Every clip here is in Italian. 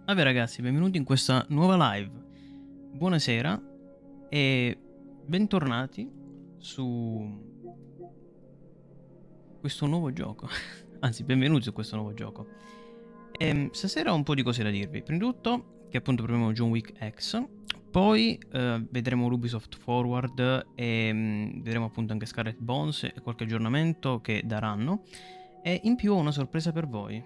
Vabbè ragazzi, benvenuti in questa nuova live. Buonasera e bentornati su questo nuovo gioco. Anzi, benvenuti su questo nuovo gioco. Stasera ho un po' di cose da dirvi. Prima di tutto, che appunto proviamo John Wick Hex. Poi vedremo l'Ubisoft Forward e vedremo appunto anche Scarlet Bones e qualche aggiornamento che daranno. E in più ho una sorpresa per voi.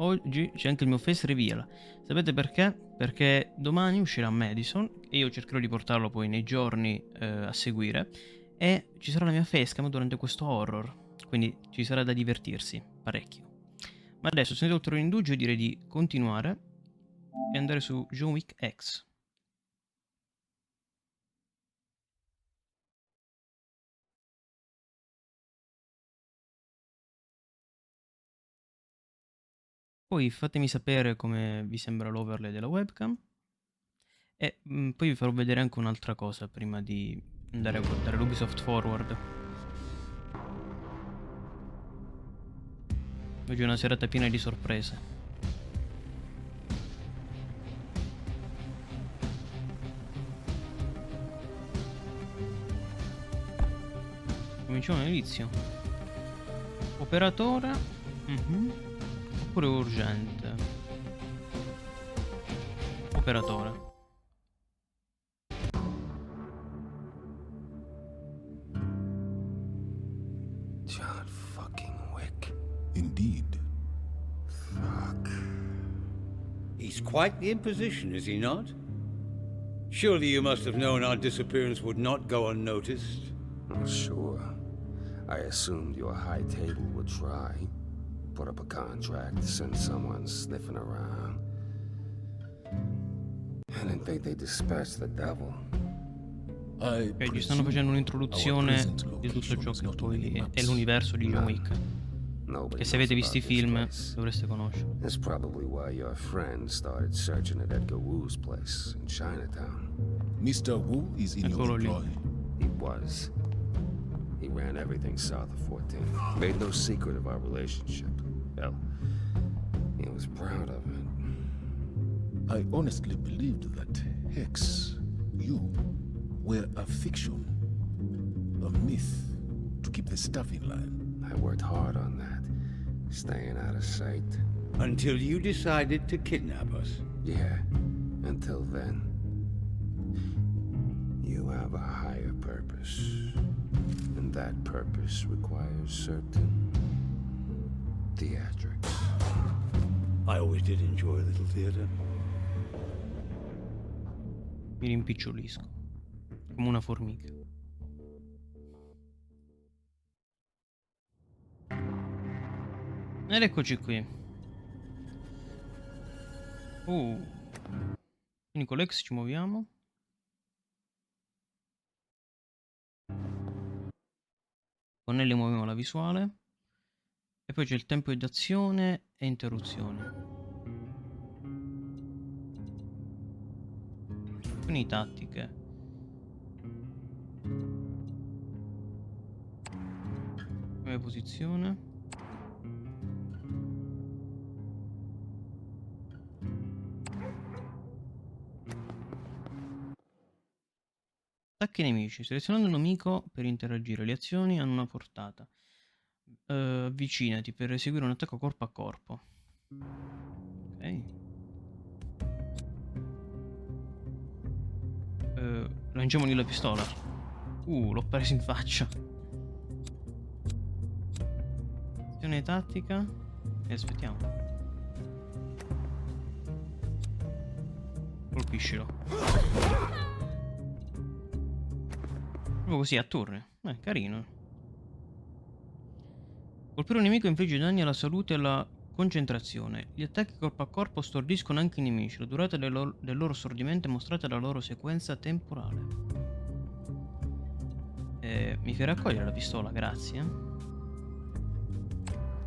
Oggi c'è anche il mio face reveal. Sapete perché? Perché domani uscirà Madison e io cercherò di portarlo poi nei giorni a seguire. E ci sarà la mia facecam durante questo horror. Quindi ci sarà da divertirsi parecchio. Ma adesso, senza ulteriore indugio, direi di continuare e andare su John Wick Hex. Poi fatemi sapere come vi sembra l'overlay della webcam. E poi vi farò vedere anche un'altra cosa prima di andare a guardare l'Ubisoft Forward. Oggi è una serata piena di sorprese. Cominciamo all'inizio. Operatore. Oppure urgente. Operatore. John fucking Wick. Indeed. Fuck. He's quite the imposition, is he not? Surely you must have known our disappearance would not go unnoticed. Oh, sure. I assumed your high table would try. Put up a contract, send someone sniffing around. I didn't think they dispatched the devil. Ok, ci stanno facendo un'introduzione di tutto ciò che poi è l'universo di John Wick. Che se avete visto i film dovreste conoscere. That's probably why your friend started searching at Edgar Wu's place in Chinatown. Mr. Wu is in your employ. He was. He ran everything south of 14. Made no secret of our relationship. Hell, he was proud of it. I honestly believed that Hex, you, were a fiction, a myth, to keep the stuff in line. I worked hard on that, staying out of sight. Until you decided to kidnap us. Yeah, until then. You have a higher purpose, and that purpose requires certain theatrics. I always did enjoy a little theater. Mi rimpicciolisco. Come una formica. Ed eccoci qui. Quindi con l'ex ci muoviamo. Con L muoviamo la visuale. E poi c'è il tempo di azione e interruzione. Quindi tattiche. Come posizione. Attacchi nemici. Selezionando un nemico per interagire. Le azioni hanno una portata. Avvicinati per eseguire un attacco corpo a corpo. Ok. Lanciamogli la pistola. L'ho preso in faccia. Azione tattica. E aspettiamo. Colpiscilo. Proprio così a turni. Carino. Colpire un nemico infligge danni alla salute e alla concentrazione. Gli attacchi corpo a corpo stordiscono anche i nemici. La durata del loro stordimento è mostrata dalla loro sequenza temporale. Mi fai raccogliere la pistola, grazie.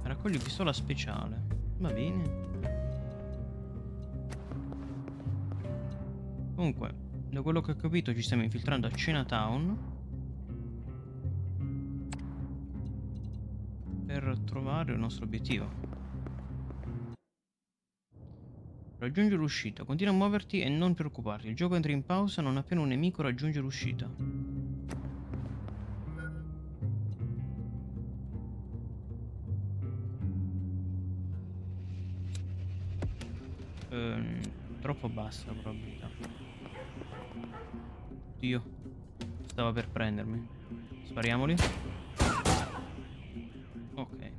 Raccogli pistola speciale. Va bene. Comunque, da quello che ho capito ci stiamo infiltrando a Chinatown per trovare il nostro obiettivo. Raggiungi l'uscita. Continua a muoverti e non preoccuparti. Il gioco entra in pausa non appena un nemico raggiunge l'uscita. Troppo bassa la probabilità. Dio. Stava per prendermi. Spariamoli. Ok.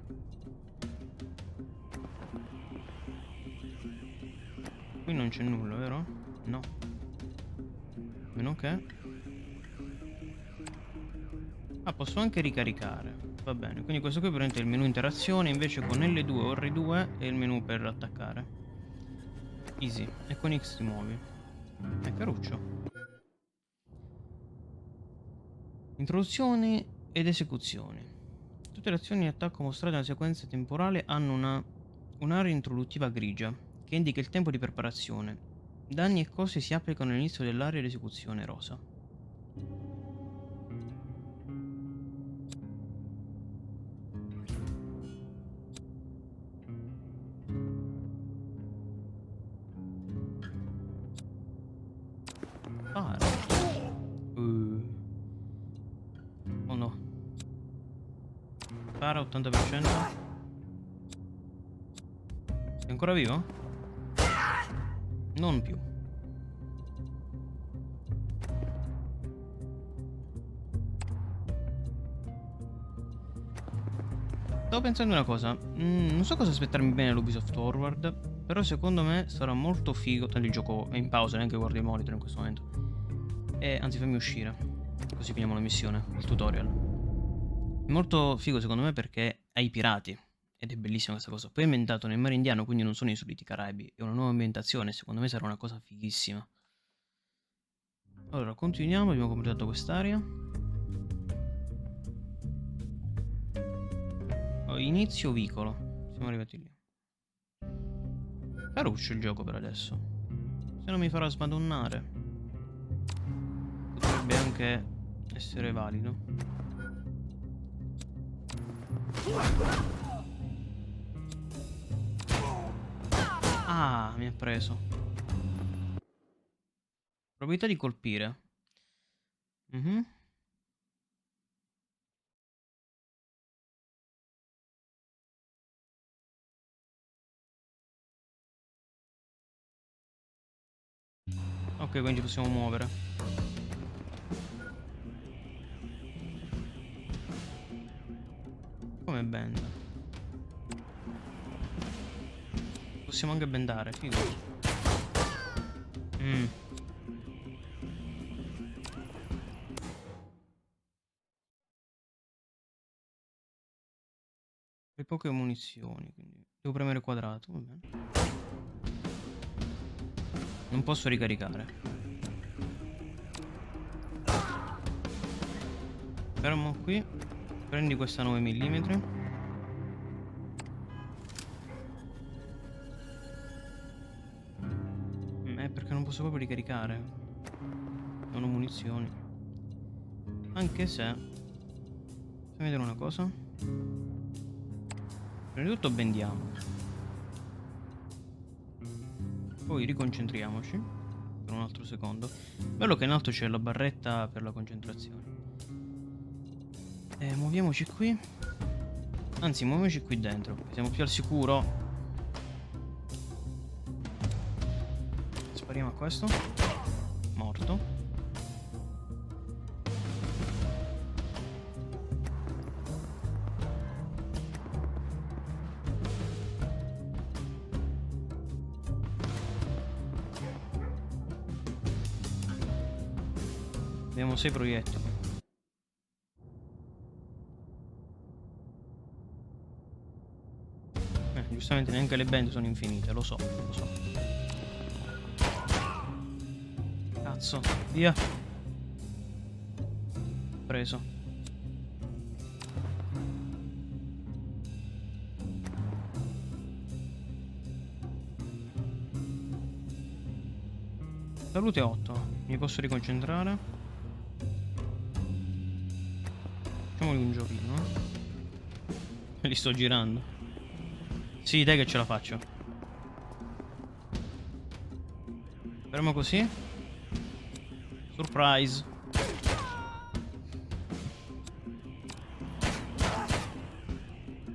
Qui non c'è nulla, vero? No. Meno che. Ah, posso anche ricaricare. Va bene. Quindi questo qui è il menu interazione. Invece con L2 o R2 è il menu per attaccare. Easy. E con X ti muovi. È caruccio. Introduzioni ed esecuzioni. Tutte le azioni di attacco mostrate nella sequenza temporale hanno un'area introduttiva grigia che indica il tempo di preparazione. Danni e cose si applicano all'inizio dell'area di esecuzione rosa. Oh no. Spara 80%. È ancora vivo? Non più. Stavo pensando una cosa. Non so cosa aspettarmi bene all'Ubisoft Forward, però secondo me sarà molto figo. Tanto il gioco è in pausa, neanche guardo il monitor in questo momento. E anzi, fammi uscire, così finiamo la missione, il tutorial. È molto figo secondo me perché hai i pirati. Ed è bellissima questa cosa. Poi è ambientato nel mare Indiano, quindi non sono i soliti Caraibi. È una nuova ambientazione, secondo me sarà una cosa fighissima. Allora, continuiamo, abbiamo completato quest'area. Inizio vicolo. Siamo arrivati lì. Caruccio il gioco per adesso. Se non mi farà smadonnare, potrebbe anche essere valido. Ah, mi ha preso. Probabilità di colpire. Ok, quindi ci possiamo muovere. Come bend? Possiamo anche bendare, figo. Hai poche munizioni, quindi devo premere quadrato, va bene. Non posso ricaricare. Fermo qui. Prendi questa 9 mm. Perché non posso proprio ricaricare. Non ho munizioni. Anche se... fammi vedere una cosa. Prima di tutto bendiamo. Poi riconcentriamoci per un altro secondo. Bello che in alto c'è la barretta per la concentrazione. Muoviamoci qui. Anzi, muoviamoci qui dentro. Siamo più al sicuro. Spariamo a questo. Morto. Abbiamo 6 proiettili. Giustamente neanche le band sono infinite, lo so, lo so. Cazzo, via. Preso. Salute 8. Mi posso riconcentrare? Facciamoli un giochino, Li sto girando. Sì, dai che ce la faccio. Fermo così. Surprise.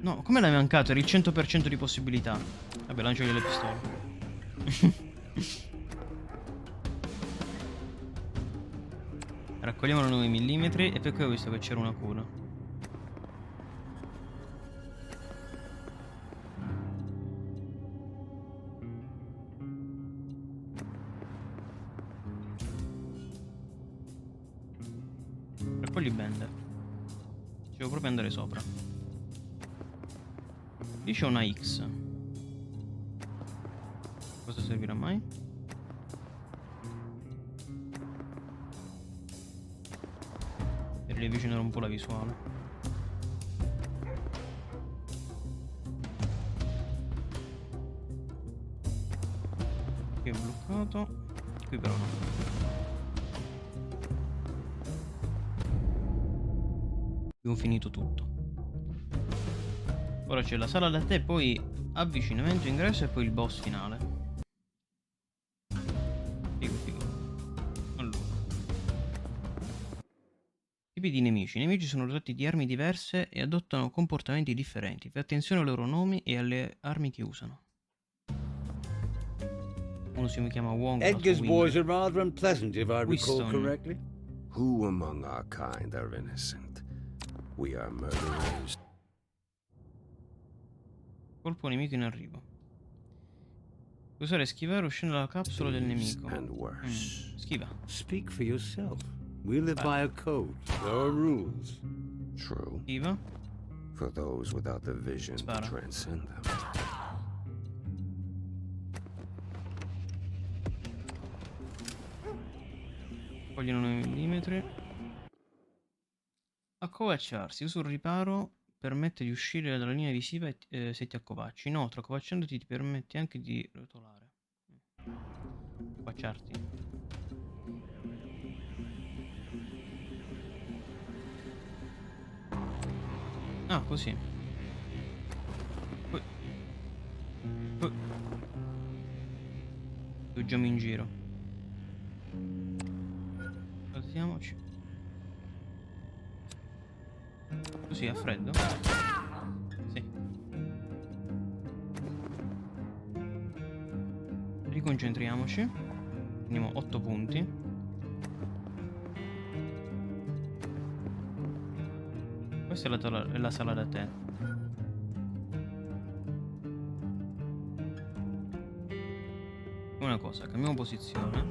No, come l'hai mancato? Eri il 100% di possibilità. Vabbè, lanciagli le pistole. Raccogliamo la 9 mm e per cui ho visto che c'era una cura. Raccogli bende. Ci devo proprio andare sopra. Lì c'è una X. Cosa servirà mai? Per riavvicinare un po' la visuale. Qui è bloccato. Qui però no. Abbiamo finito tutto. Ora c'è la sala da tè, poi avvicinamento, ingresso e poi il boss finale. Figo, figo. Allora. Tipi di nemici. I nemici sono dotati di armi diverse e adottano comportamenti differenti. Fai attenzione ai loro nomi e alle armi che usano. Uno si chiama Wong. Edgar's boys are rather unpleasant, if I recall Winston. correctly. Who among our kind are innocent? We are murderers. Colpo nemico in arrivo. Puoi usare schivare uscendo dalla capsula del nemico. And worse. Schiva. Speak for yourself. We live by a code. There are rules. True. Schiva. For those without the vision to Spara. transcend them. Vogliono 9 mm. Accovacciarsi. Usa un riparo. Permette di uscire dalla linea visiva se ti accovacci. Inoltre, accovacciandoti ti permette anche di rotolare. Accovacciarti. Ah, così. Poi. Viaggiamo in giro. Alziamoci. Così a freddo? Sì. Riconcentriamoci. Prendiamo 8 punti. Questa è la sala da tè. Una cosa, cambiamo posizione.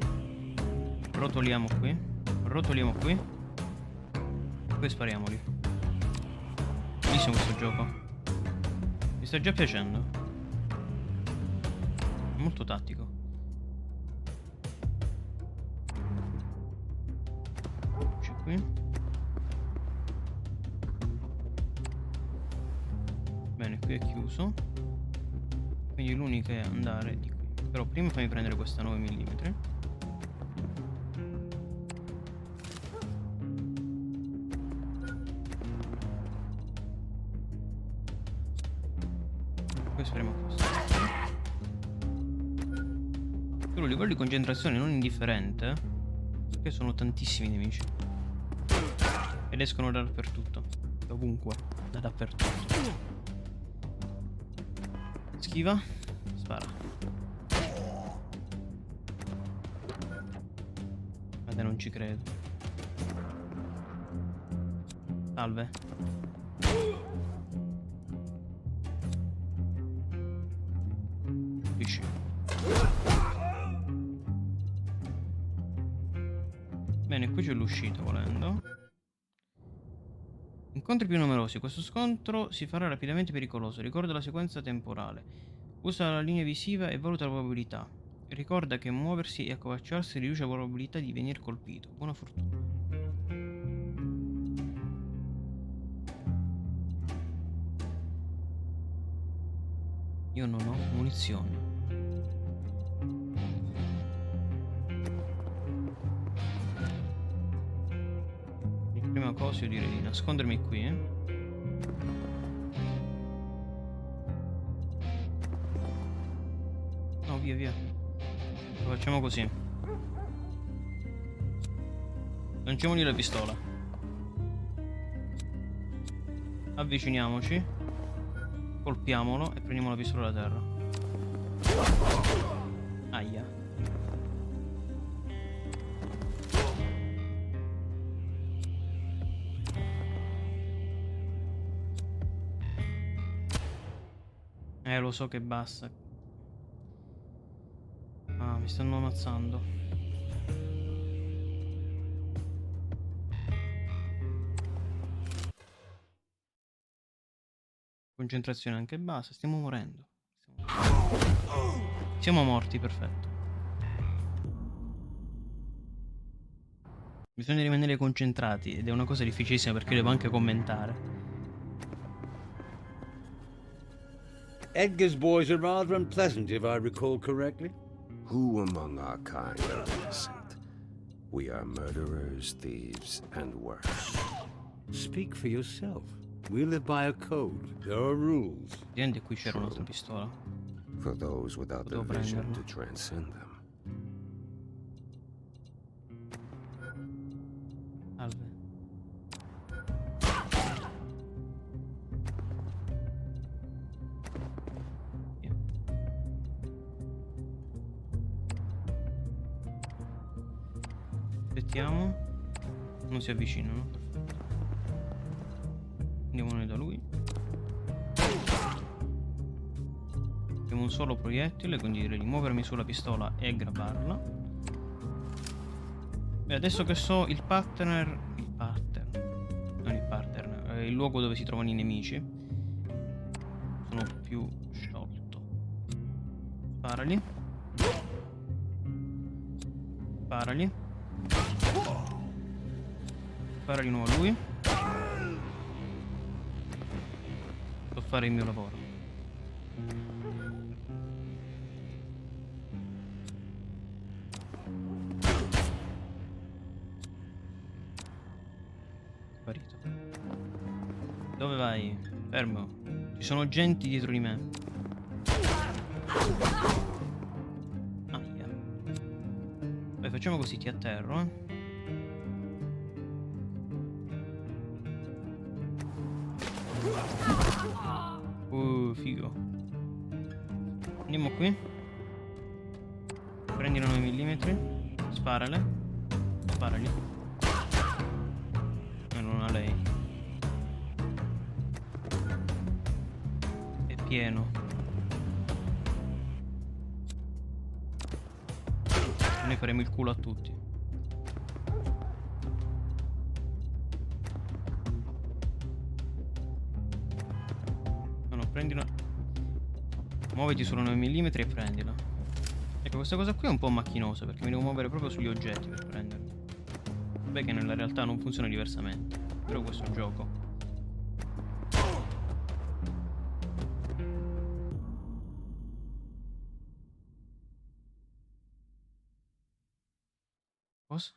Rotoliamo qui. Rotoliamo qui. Poi spariamoli. Bellissimo questo gioco. Mi sta già piacendo. È molto tattico. C'è qui. Bene, qui è chiuso. Quindi l'unica è andare di qui. Però prima fammi prendere questa 9 mm. Speriamo questo. Però il livello di concentrazione non indifferente, perché sono tantissimi nemici ed escono da dappertutto, ovunque, da dappertutto. Schiva, spara. Ma te non ci credo. Salve. Bene, qui c'è l'uscita volendo. Incontri più numerosi. Questo scontro si farà rapidamente pericoloso. Ricorda la sequenza temporale. Usa la linea visiva e valuta la probabilità. Ricorda che muoversi e accovacciarsi riduce la probabilità di venire colpito. Buona fortuna. Io non ho munizioni. Prima cosa io direi di nascondermi qui, No, via, via. Lo facciamo così. Lanciamogli la pistola. Avviciniamoci. Colpiamolo e prendiamo la pistola da terra. Aia. Lo so che basta. Ah, mi stanno ammazzando. Concentrazione anche bassa, stiamo morendo. Siamo morti, perfetto. Bisogna rimanere concentrati ed è una cosa difficilissima perché devo anche commentare. Edgar's boys are rather unpleasant, if I recall correctly. Who among our kind are innocent? We are murderers, thieves, and worse. Speak for yourself. We live by a code. There are rules. Niente, qui c'era un'altra pistola. For those without the Potevo vision to prenderlo. transcend them. Salve. Via. Aspettiamo. Non si avvicinano. Perfetto. Andiamo noi da lui. Abbiamo un solo proiettile, quindi direi di muovermi sulla pistola e grabbarla. E adesso che so il pattern, non il pattern, il luogo dove si trovano i nemici, sono più sciolto. Sparagli. Sparagli. Spara di nuovo a lui. Devo fare il mio lavoro. Sparito. Dove vai? Fermo. Ci sono gente dietro di me. Aia. Beh, facciamo così, ti atterro, figo. Andiamo qui. Prendi la 9 mm. Sparale. Sparagli. Non a lei. È pieno. Noi faremo il culo a tutti. Prendila. Muoviti sulla 9 mm e prendila. Ecco, questa cosa qui è un po' macchinosa perché mi devo muovere proprio sugli oggetti per prenderli. Beh, che nella realtà non funziona diversamente. Però questo è un gioco. Cosa?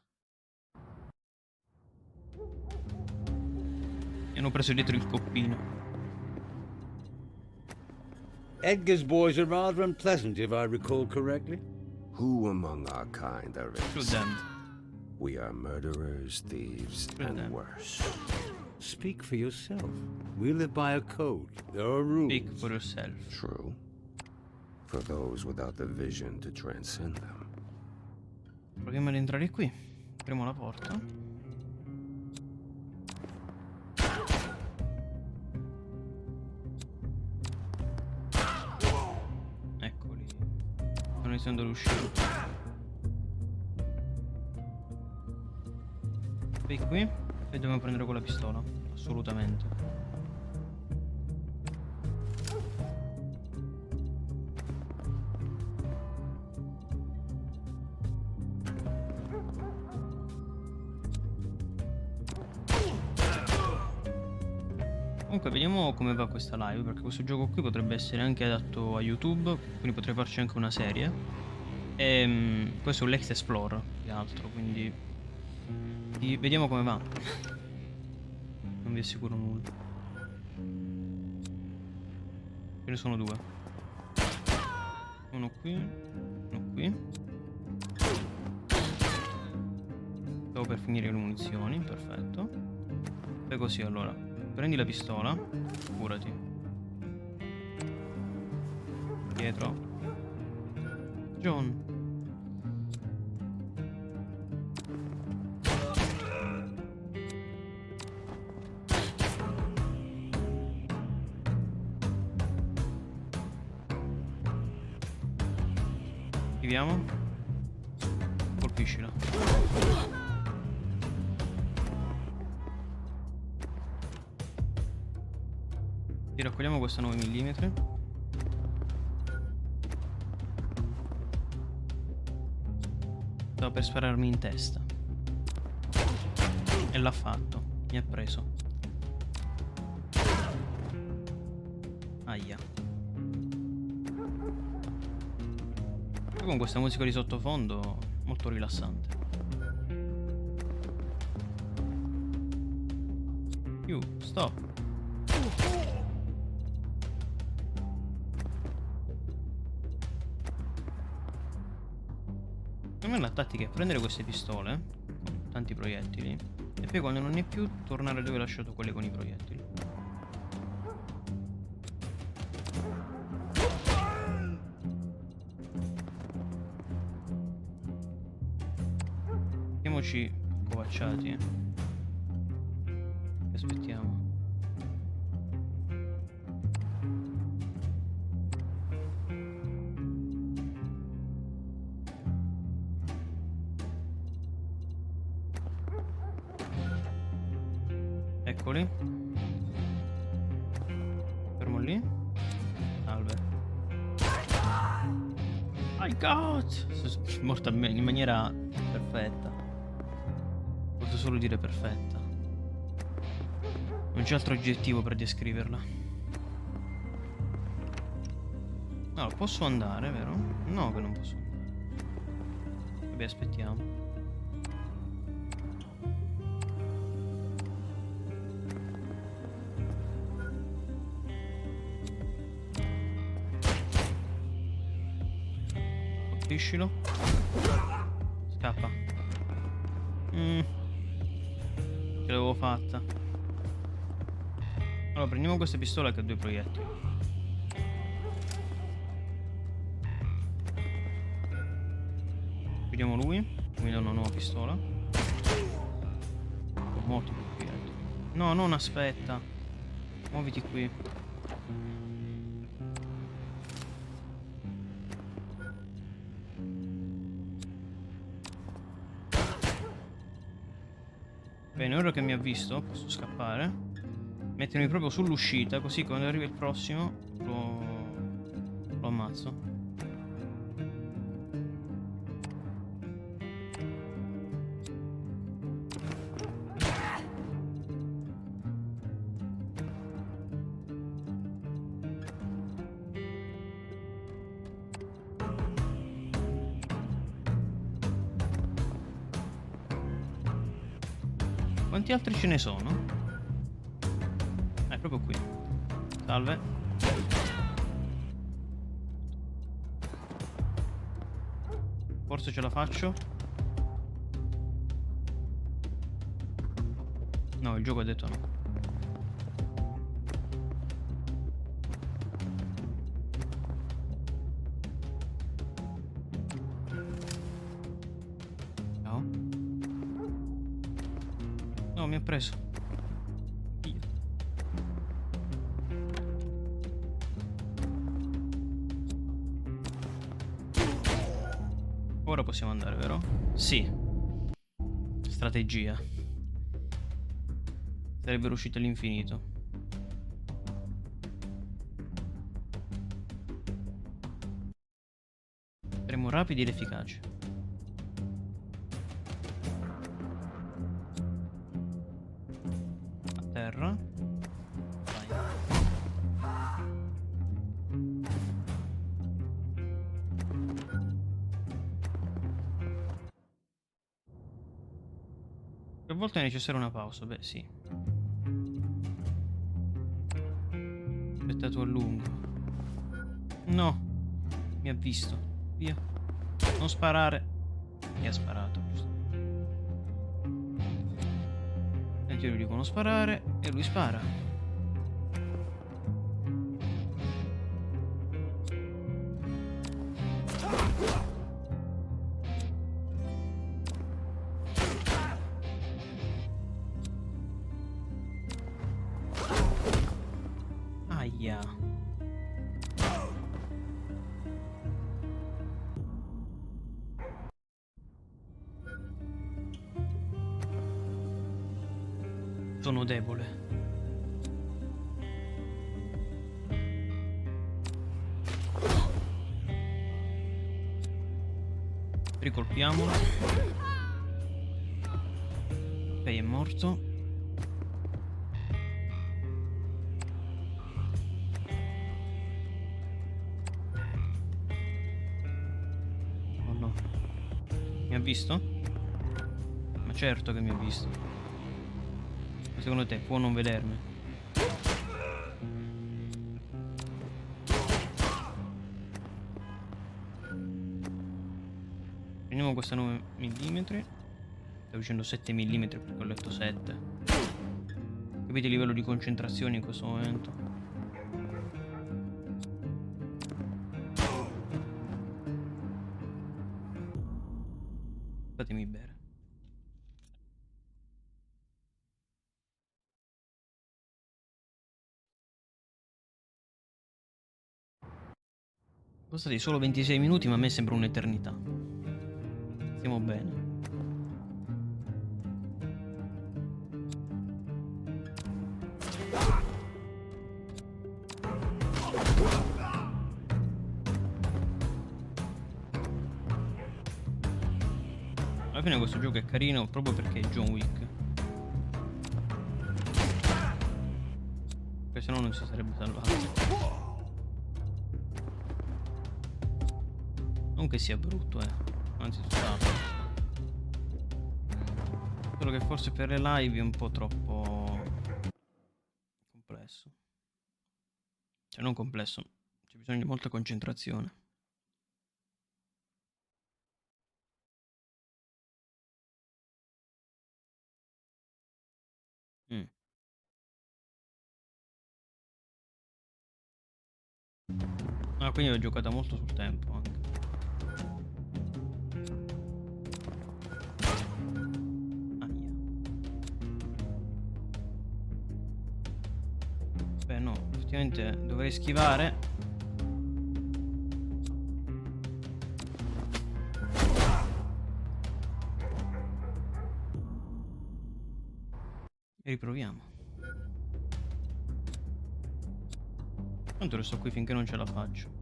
Mi hanno preso dietro il coppino. Edgar's boys are rather unpleasant, if I recall correctly. Who among our kind are Shoot innocent? them. We are murderers, thieves, and them. worse. Speak for yourself. We live by a code. There are rules. Speak for yourself. True. For those without the vision to transcend them. Proviamo ad entrare qui. Apriamo la porta. Eccoli. Stanno iniziando ad uscire. Vai qui e dobbiamo prendere quella pistola. Assolutamente. Comunque vediamo come va questa live, perché questo gioco qui potrebbe essere anche adatto a YouTube, quindi potrei farci anche una serie. E questo è un Let's Explore, più che altro, quindi vediamo come va. Non vi assicuro nulla. Ce ne sono due. Uno qui. Devo per finire le munizioni, perfetto. Fai così allora. Prendi la pistola, curati. Dietro. John. Arriviamo. Colpiscila. Ti raccogliamo questa 9 mm. Stava per spararmi in testa. E l'ha fatto. Mi ha preso. Aia. E con questa musica di sottofondo molto rilassante. Stop. Per me la tattica è prendere queste pistole con tanti proiettili e poi quando non ne è più tornare dove ho lasciato quelle con i proiettili. Mettiamoci covacciati. Aspettiamo. Eccoli. Fermo lì. Salve. My God! Sono morto in maniera perfetta. Posso solo dire perfetta. Non c'è altro aggettivo per descriverla. Allora, posso andare, vero? No, che non posso andare. Vabbè, aspettiamo. Colpiscilo. Scappa. Ce l'avevo fatta. Allora prendiamo questa pistola che ha 2 proiettili. Vediamo lui. Mi dà una nuova pistola. Ho molti più proiettili. No, non aspetta. Muoviti qui. Bene, ora che mi ha visto posso scappare. Mettermi proprio sull'uscita, così quando arriva il prossimo lo ammazzo. Quanti altri ce ne sono? Proprio qui. Salve. Forse ce la faccio. No, il gioco ha detto no. No. No, mi ha preso. Ora possiamo andare, vero? Sì. Strategia. Sarebbero uscite all'infinito. Saremo rapidi ed efficaci. A terra. Vai. A volte è necessaria una pausa, beh sì. Aspettato a lungo. No, mi ha visto. Via. Non sparare. Mi ha sparato, giusto. gli dicono sparare e lui spara. Aia. Sono debole. Ricolpiamolo. Ok, è morto. Oh no. Mi ha visto? Ma certo che mi ha visto. Ma secondo te può non vedermi? Prendiamo questa 9 mm. Stavo dicendo 7 mm perché ho letto 7. Capite il livello di concentrazione in questo momento? Fatemi bere. Sono stati solo 26 minuti, ma a me sembra un'eternità. Stiamo bene. Alla fine questo gioco è carino proprio perché è John Wick. Perché sennò non si sarebbe salvato. Non che sia brutto, anzi tutt'altro. Solo che forse per le live è un po' troppo complesso. Cioè non complesso, c'è bisogno di molta concentrazione. Ah, quindi l'ho giocata molto sul tempo anche. Aia. Beh no, effettivamente dovrei schivare. E riproviamo. Tanto resto qui finché non ce la faccio.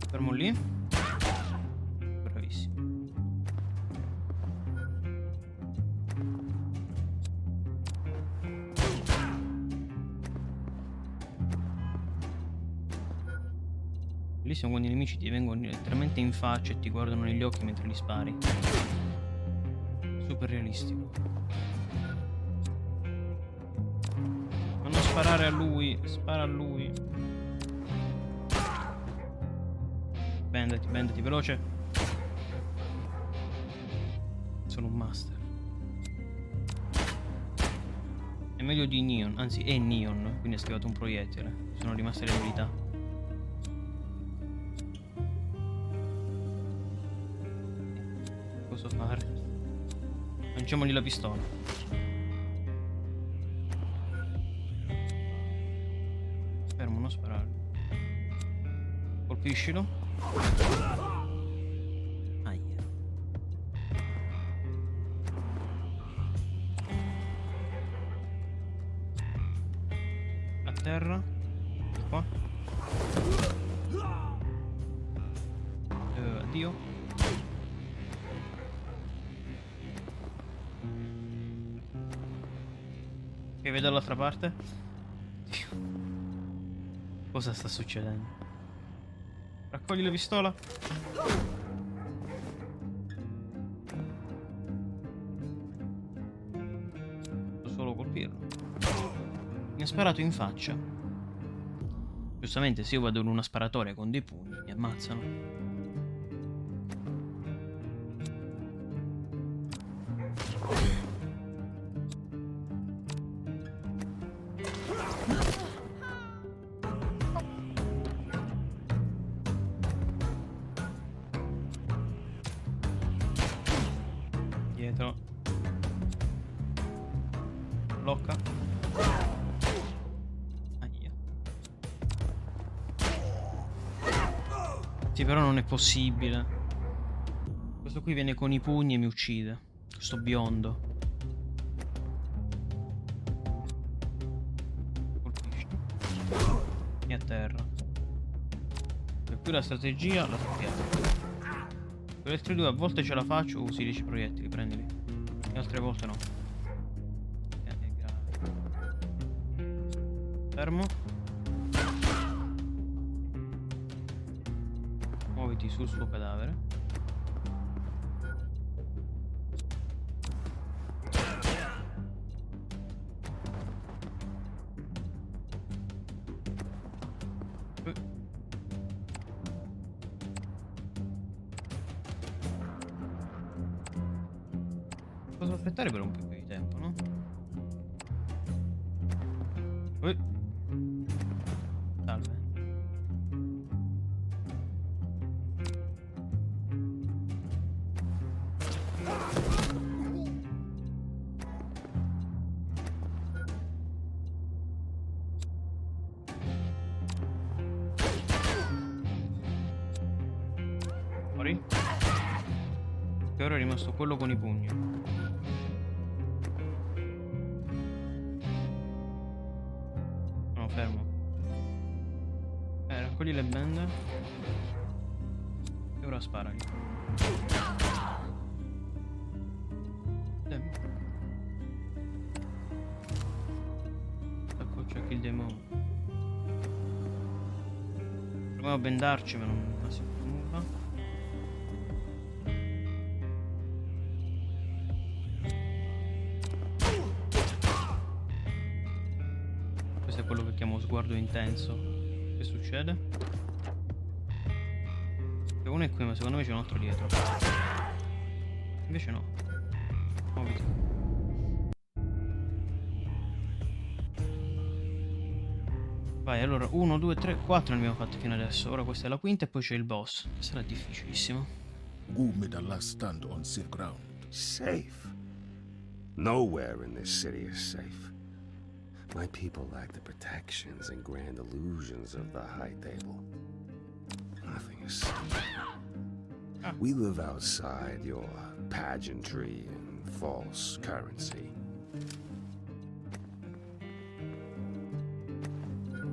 Fermo lì. Bravissimo. Bellissimo quando i nemici ti vengono letteralmente in faccia e ti guardano negli occhi mentre li spari. Super realistico. Ma non sparare a lui, spara a lui. Bendati, bendati, veloce. Sono un master. È meglio di Neon, anzi è Neon, quindi ha schivato un proiettile. Sono rimaste le abilità. Cosa fare? Lanciamogli la pistola. Fermo, non sparare. Colpiscilo. Aia. A terra. Qua. Addio. Ok, vedo dall'altra parte. Dio. Cosa sta succedendo? Raccogli la pistola. ha sparato in faccia. Giustamente se io vado in una sparatoria con dei pugni mi ammazzano. Dietro. Blocca. Ahia. Sì, però non è possibile. Questo qui viene con i pugni e mi uccide. Questo biondo. Colpisce. E a terra. Per cui la strategia la sappiamo. Per le altre due a volte ce la faccio, usi 10 proiettili, prendili. E altre volte no. È grave. Fermo. Muoviti sul suo cadavere. Posso aspettare per un po' più di tempo, no? Salve. Fuori. Che ora è rimasto quello con i pugni. No, fermo. Raccogli le bende. E ora sparagli. Ecco, c'è kill demon. Proviamo a bendarci, ma non si fa nulla. Questo è quello che chiamo sguardo intenso. Che succede? Che uno è qui, ma secondo me c'è un altro dietro. Invece no. Muoviti. Vai, allora 1, 2, 3, 4 ne abbiamo fatti fino adesso. Ora questa è la quinta e poi c'è il boss. Sarà difficilissimo. Wu made a last stand on safe ground. Safe? Nowhere in this city is safe. My people lack the protections and grand illusions of the high table. Nothing is safe. We live outside your pageantry and false currency.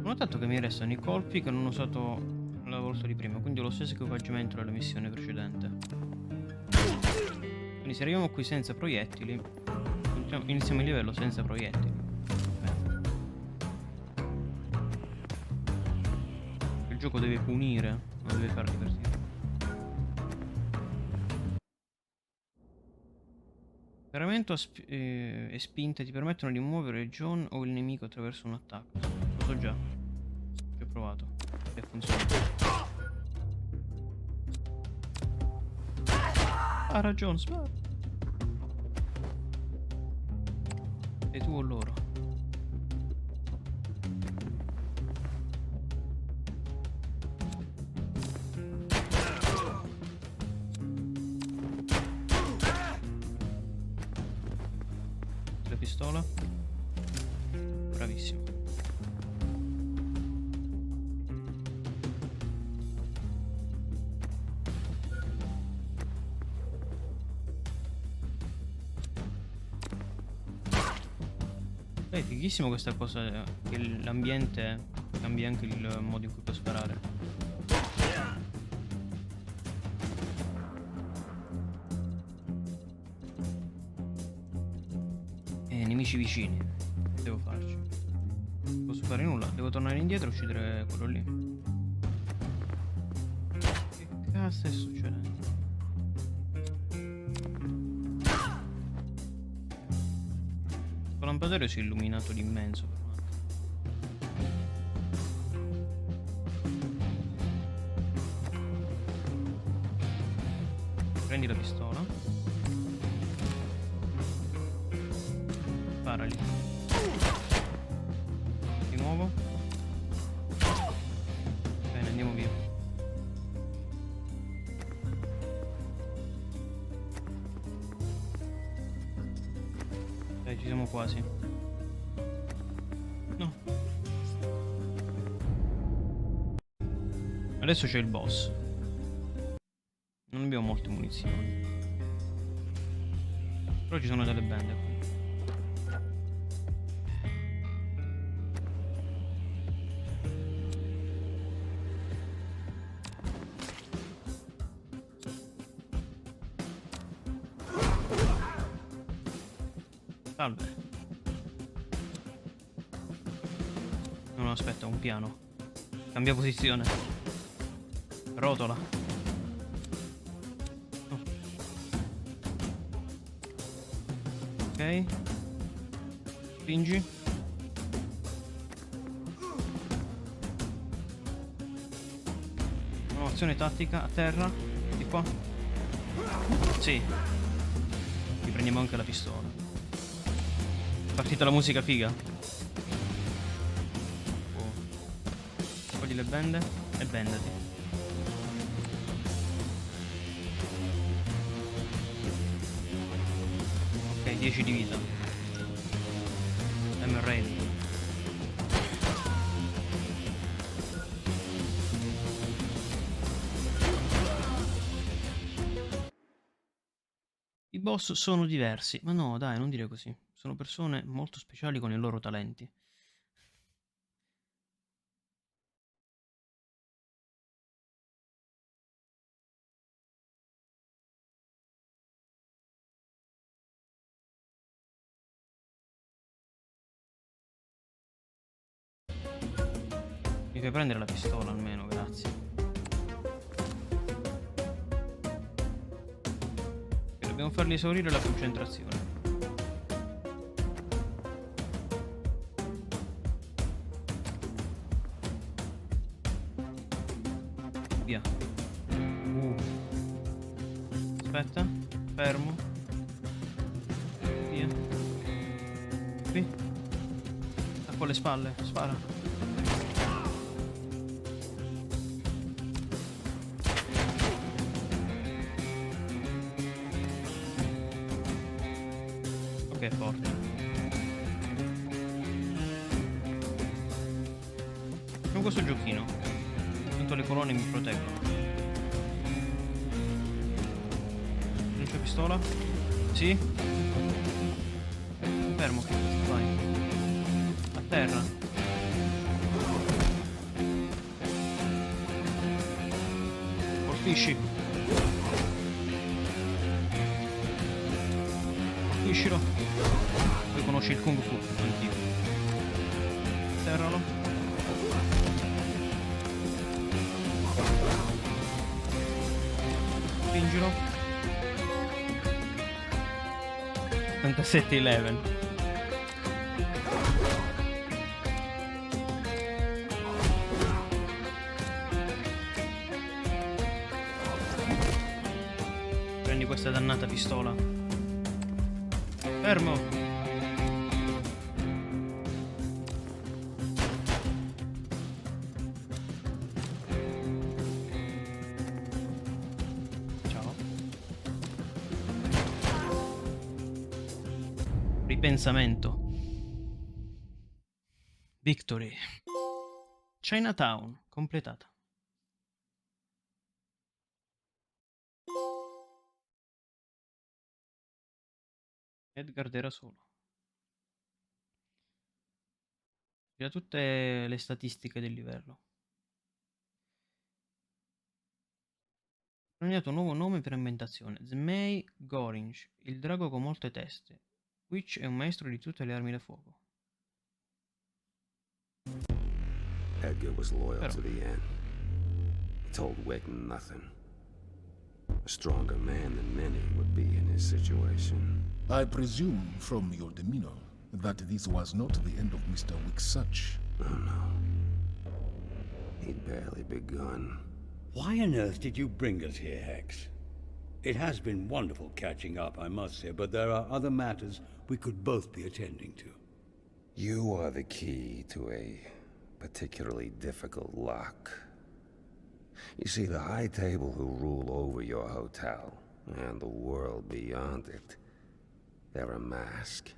Ho notato che mi restano i colpi che non ho usato la volta di prima, quindi ho lo stesso equipaggiamento della missione precedente. Quindi se arriviamo qui senza proiettili, iniziamo il livello senza proiettili. Il gioco deve punire, non deve far divertire. Paramento e spinte ti permettono di muovere John o il nemico attraverso un attacco. Lo so già. Ci ho provato. E funziona. Ha ragione, spara. Sei tu o loro? La pistola. Bravissimo. È fighissimo questa cosa, che l'ambiente cambia anche il modo in cui puoi sparare. E nemici vicini. Che devo farci? Non posso fare nulla, devo tornare indietro e uccidere quello lì. Che cazzo è succedendo? Questo lampadario si è illuminato d'immenso per un attimo. Prendi la pistola. Sparali. Di nuovo. Bene, andiamo via. Ci siamo quasi. No. Adesso c'è il boss. Non abbiamo molte munizioni. Però ci sono delle bende qui. Salve. No, aspetta, un piano. Cambia posizione. Rotola. Oh. Ok. Spingi. No, azione tattica a terra. Di qua. Sì. Riprendiamo anche la pistola. È partita la musica figa. Oh. Togli le bende e bendati. Ok, 10 di vita. I'm ready. I boss sono diversi, ma no, dai, non dire così. Sono persone molto speciali con i loro talenti. Mi fai prendere la pistola almeno, grazie. E dobbiamo fargli esaurire la concentrazione. Via. Aspetta, fermo. Via. Qui. Attacco alle spalle, spara. Ok, forte. Con questo giochino. Tanto le colonne mi proteggono. Non c'è pistola? Sì? Fermo. Vai. A terra. Colpisci. Colpiscilo. Poi conosci il Kung Fu antico. Serralo. Spingilo. 77-11. Prendi questa dannata pistola. Fermo. Ripensamento. Victory. Chinatown completata. Edgar era solo. C'ha tutte le statistiche del livello. Coniato un nuovo nome per ambientazione. Zmei Gorinch, il drago con molte teste. Witch è un maestro di tutte le armi da fuoco. Edgar was loyal to the end. He told Wick nothing. A stronger man than many would be in his situation. I presume from your demeanor that this was not the end of Mr. Wick's search. Oh no. He'd barely begun. Why on earth did you bring us here, Hex? It has been wonderful catching up, I must say, but there are other matters we could both be attending to. You are the key to a particularly difficult lock. You see, the high table who rule over your hotel and the world beyond it, they're a mask.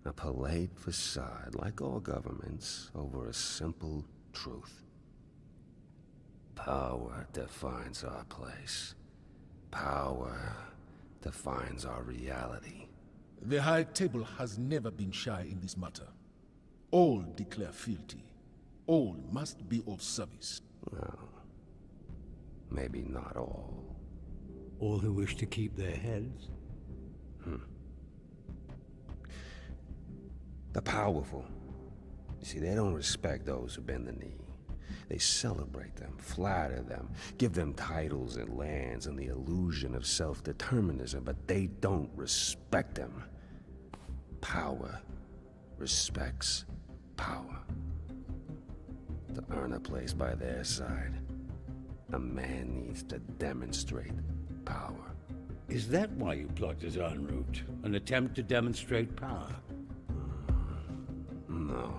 A polite facade, like all governments, over a simple truth. Power defines our place. Power defines our reality. The High Table has never been shy in this matter. All declare fealty. All must be of service. Well, maybe not all. All who wish to keep their heads? The powerful. You see, they don't respect those who bend the knee. They celebrate them, flatter them, give them titles and lands and the illusion of self-determinism, but they don't respect them. Power respects power. To earn a place by their side, a man needs to demonstrate power. Is that why you plucked us en route? An attempt to demonstrate power? No.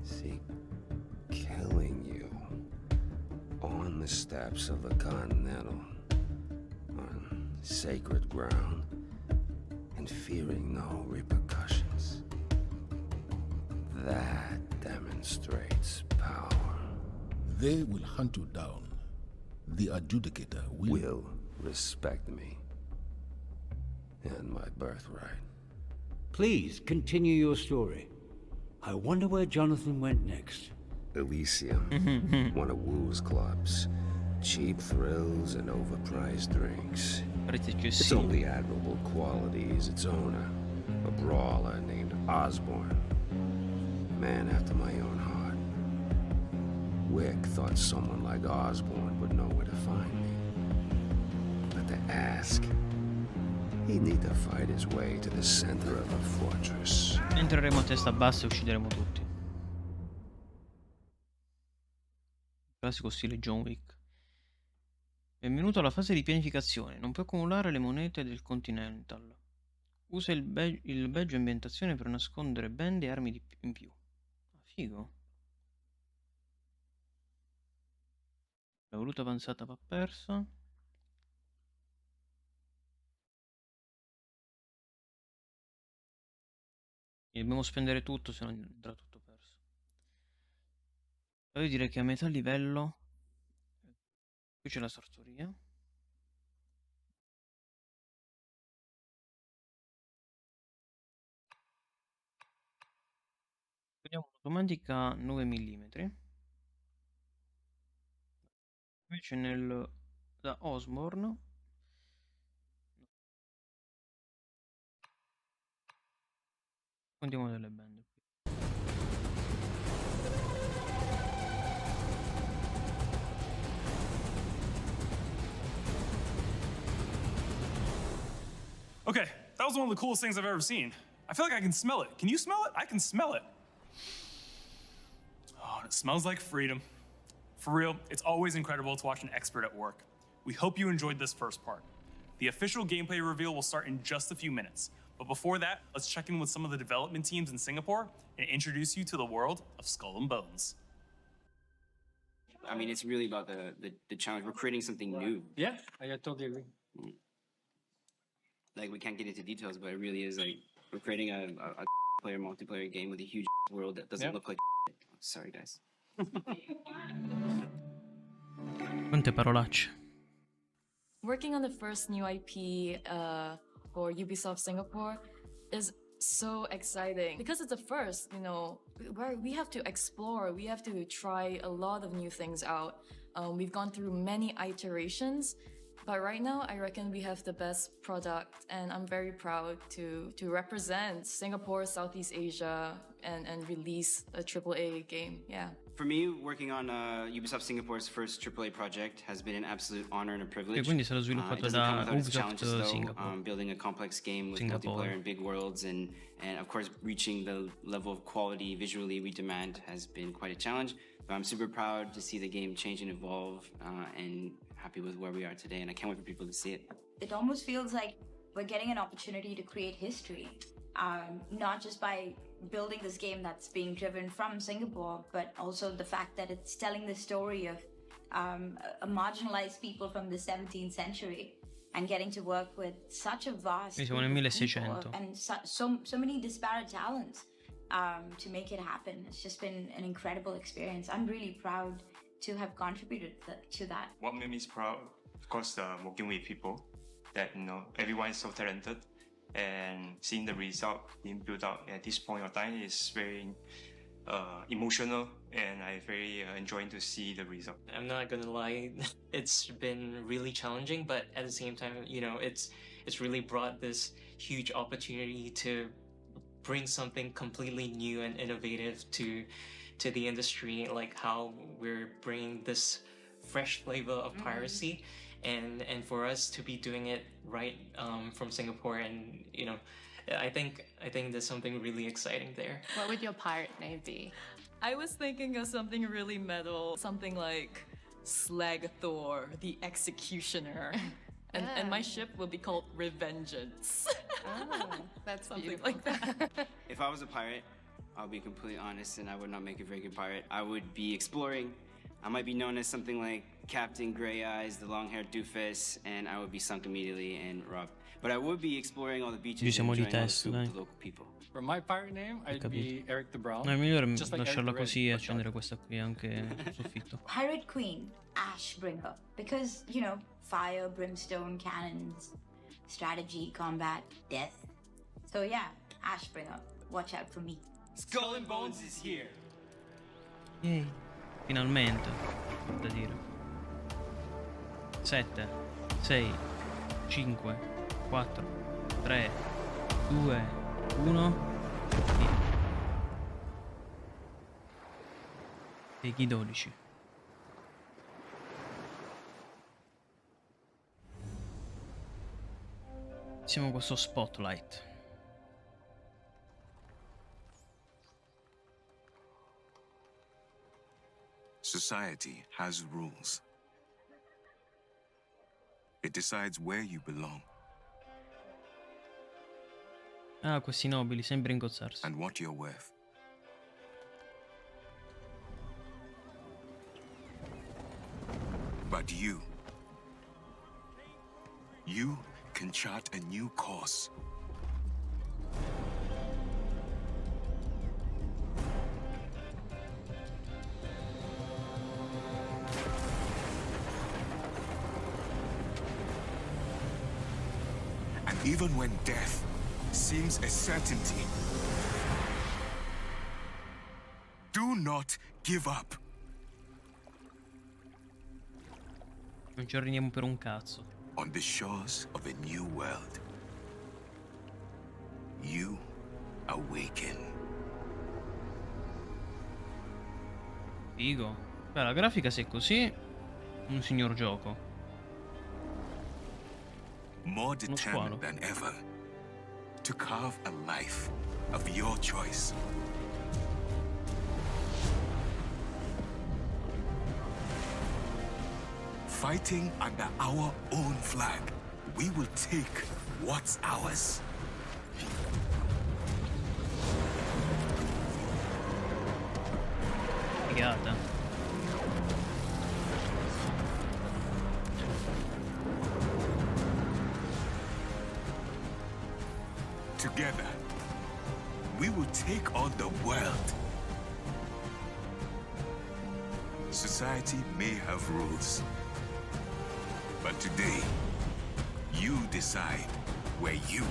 See, killing you on the steps of the Continental, on sacred ground, and fearing no repercussions, that demonstrates power. They will hunt you down. The adjudicator Will respect me and my birthright. Please, continue your story. I wonder where Jonathan went next. Elysium, one of Wu's clubs. Cheap thrills and overpriced drinks. Its only admirable quality is its owner, a brawler named Osborne. Man after my own heart. Wick thought someone like Osborne would know where to find me. But to ask, he'd need to fight his way to the center of the fortress. Entreremo a testa bassa e uccideremo tutti. Classico stile John Wick. Benvenuto alla fase di pianificazione. Non puoi accumulare le monete del Continental. Usa il badge ambientazione per nascondere bende e armi in più. Figo. La voluta avanzata va persa. E dobbiamo spendere tutto, se no andrà tutto perso. Io direi che a metà livello qui c'è la sartoria. Vediamo un'automatica 9 mm. Invece da Osborne contiamo delle bende. Okay, that was one of the coolest things I've ever seen. I feel like I can smell it. Can you smell it? I can smell it. Oh, and it smells like freedom. For real, it's always incredible to watch an expert at work. We hope you enjoyed this first part. The official gameplay reveal will start in just a few minutes. But before that, let's check in with some of the development teams in Singapore and introduce you to the world of Skull and Bones. I mean, it's really about the challenge. We're creating something new. Yeah, I totally agree. Like, we can't get into details, but it really is like we're creating a player multiplayer game with a huge world that doesn't look like. Sorry, guys. Quante parolacce. Working on the first new IP for Ubisoft Singapore is so exciting because it's the first, you know, where we have to explore, we have to try a lot of new things out. We've gone through many iterations, but right now I reckon we have the best product, and I'm very proud to represent Singapore, Southeast Asia, and release a AAA game. Yeah. For me, working on Ubisoft Singapore's first AAA project has been an absolute honor and a privilege. E quindi sarà sviluppato da Ubisoft Singapore. Building a complex game with multiplayer and big worlds, and of course reaching the level of quality visually we demand has been quite a challenge. But I'm super proud to see the game change and evolve and happy with where we are today, and I can't wait for people to see it. It almost feels like we're getting an opportunity to create history, not just by building this game that's being driven from Singapore, but also the fact that it's telling the story of a marginalized people from the 17th century and getting to work with such a vast siamo nel group of people 1600 and so many disparate talents to make it happen. It's just been an incredible experience. I'm really proud to have contributed to that. What made me proud, of course, working with people that, you know, everyone is so talented, and seeing the result being built up at this point of time is very emotional, and I very enjoying to see the result. I'm not gonna lie, it's been really challenging, but at the same time, you know, it's really brought this huge opportunity to bring something completely new and innovative to the industry, like how we're bringing this fresh flavor of piracy, and for us to be doing it right from Singapore, and you know, I think there's something really exciting there. What would your pirate name be? I was thinking of something really metal, something like Slag Thor, the Executioner. And my ship will be called Revengeance. Oh, that's Something beautiful. like that. If I was a pirate, I'll be completely honest, and I would not make a very good pirate. I would be exploring. I might be known as something like Captain Grey Eyes, the long-haired doofus, and I would be sunk immediately and robbed. But I would be exploring all the beaches and enjoying all the food with the local people. For my pirate name, I'd be Eric the Brown. No, è migliore Just like lasciarla Eric the così e Red, accendere questa qui anche sul soffitto. Pirate Queen, Ashbringer, because, you know, fire, brimstone, cannons, strategy, combat, death. So yeah, Ashbringer, watch out for me. Skull and Bones is here. Yay. Finalmente, da dire. 7, 6, 5, 4, 3, 2, 1. Via. Peggy 12. Siamo questo spotlight. Society has rules. It decides where you belong Ah, questi nobili, sempre ingozzarsi. and what you're worth. But you can chart a new course. And even when death seems a certainty, do not give up. Non ci arrendiamo per un cazzo. On the shores of a new world, you awaken. Figo. Beh, la grafica se è così, un signor gioco. More Uno squalo. determined than ever to carve a life of your choice. Fighting under our own flag, we will take what's ours. Figata. Together, we will take on the world. Society may have rules, but today, you decide where you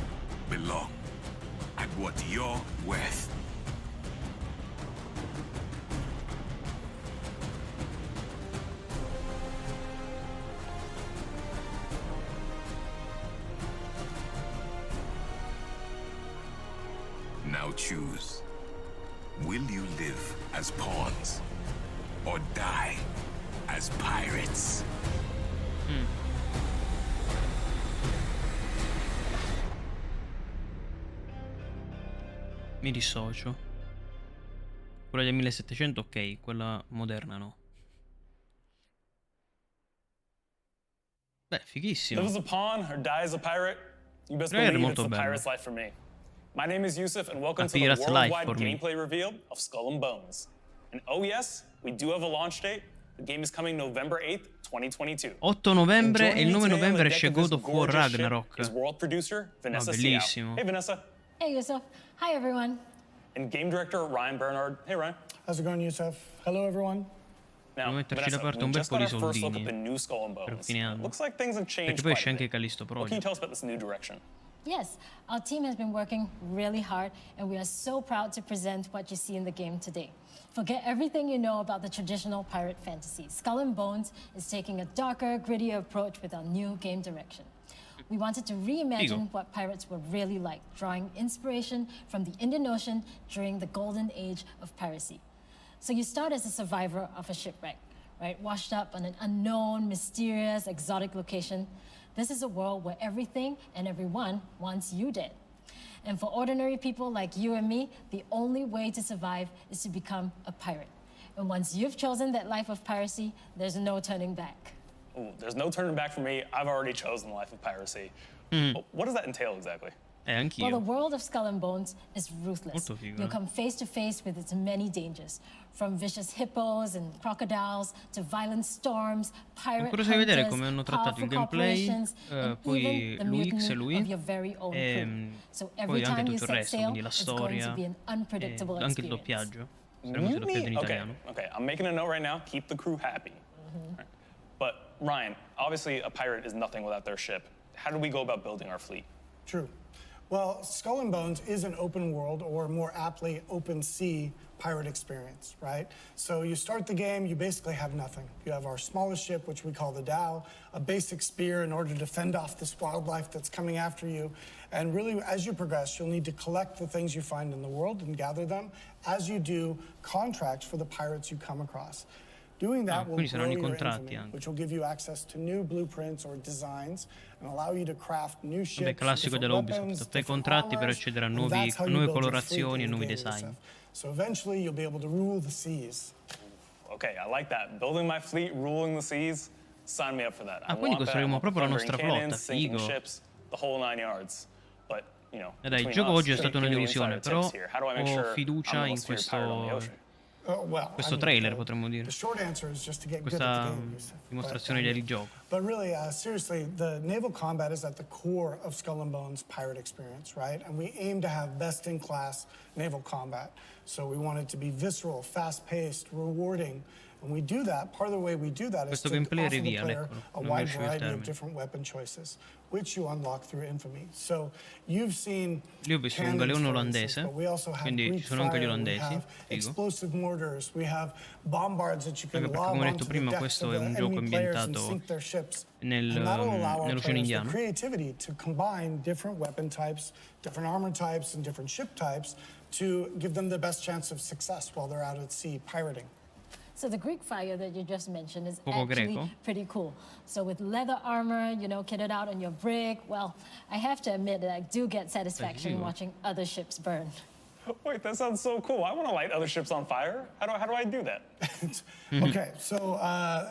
belong and what you're worth. Now choose. Will you live as pawns or die as pirates? Mi dissocio. Quella del 1700 ok, quella moderna no. Beh, fighissimo. Live as a pawn or die as a pirate? You best Trailer believe it's molto the bello. pirate's life for me. My name is Yusuf, and welcome A to the pirate's life worldwide for me. gameplay reveal of Skull and Bones. And oh yes, we do have a launch date. The game is coming November 8th, 2022. 8 novembre e il 9 Joining me today on novembre the deck esce of God this of War gorgeous ship Ragnarok. is world producer Vanessa Siao. bellissimo. Hey Vanessa. Hey Yusuf. Hi everyone. And game director Ryan Bernard. Hey Ryan. How's it going, Yusuf? Hello everyone. Now, Devo metterci da Vanessa, parte we un bel just po' got di our first look at soldini the new Skull and per Bones. fine anno. Looks like things have changed Perché poi quite esce a anche bit. Callisto What can you Project. tell us about this new direction? Yes, our team has been working really hard and we are so proud to present what you see in the game today. Forget everything you know about the traditional pirate fantasy. Skull and Bones is taking a darker, grittier approach with our new game direction. We wanted to reimagine what pirates were really like, drawing inspiration from the Indian Ocean during the golden age of piracy. So you start as a survivor of a shipwreck, right? Washed up on an unknown, mysterious, exotic location. This is a world where everything and everyone wants you dead. And for ordinary people like you and me, the only way to survive is to become a pirate. And once you've chosen that life of piracy, there's no turning back. Ooh, there's no turning back for me. I've already chosen the life of piracy. But what does that entail exactly? Anch'io. Well, the world of Skull and Bones is ruthless. Molto figo, You'll come face to face with its many dangers, from vicious hippos and crocodiles to violent storms, pirate Ho curioso di vedere hunters, come hanno trattato il powerful gameplay, corporations, and poi even the l'UX e mutiny lui, of your very own crew. So every poi anche time you tutto il set resto, sail, quindi la it's going to storia, be an unpredictable anche il experience. doppiaggio. Speriamo sia doppiato in italiano. Okay, I'm making a note right now. Keep the crew happy. Right. But Ryan, obviously a pirate is nothing without their ship. How do we go about building our fleet? True. Well, Skull and Bones is an open world, or more aptly, open sea pirate experience, right? So you start the game, you basically have nothing. You have our smallest ship, which we call the Dhow, a basic spear in order to fend off this wildlife that's coming after you. And really, as you progress, you'll need to collect the things you find in the world and gather them as you do contracts for the pirates you come across. Doing that will grow your infamy, which will give you access to new blueprints or designs and allow you to craft new ships. Beh, classico della Ubisoft, fai contratti per accedere a nuove colorazioni e nuovi design. So eventually you'll be able to rule the seas. Okay, I like that. Building my fleet, ruling the seas. Sign me up for that. Quindi costruiremo proprio la nostra flotta, figo. Ships, the whole 9 yards. But, you know, Dai, il gioco oggi è stata una delusione, però ho fiducia in questo trailer, potremmo dire. Questa dimostrazione del gioco. But really, seriously, the naval combat is at the core of Skull and Bones pirate experience, right? And we aim to have best-in-class naval combat. So we want it to be visceral, fast-paced, rewarding. When we do that, part of the way we do that is to offer the player a wide variety of different weapon choices, which you unlock through infamy. So you've seen Lì ho visto un galeone olandese, quindi ci sono anche gli olandesi, explosive mortars, we have bombards that you can perché lob come ho detto onto the prima, decks questo of è the un gioco enemy players and ambientato sink their ships. nello And that'll allow our Oceano players the Indiano. creativity to combine different weapon types, different armor types, and different ship types to give them the best chance of success while they're out at sea pirating. So the Greek fire that you just mentioned is Poco actually greco. pretty cool. So with leather armor, you know, kitted out on your brig, well, I have to admit that I do get satisfaction watching other ships burn. Wait, that sounds so cool. I want to light other ships on fire. How do I do that? Okay, so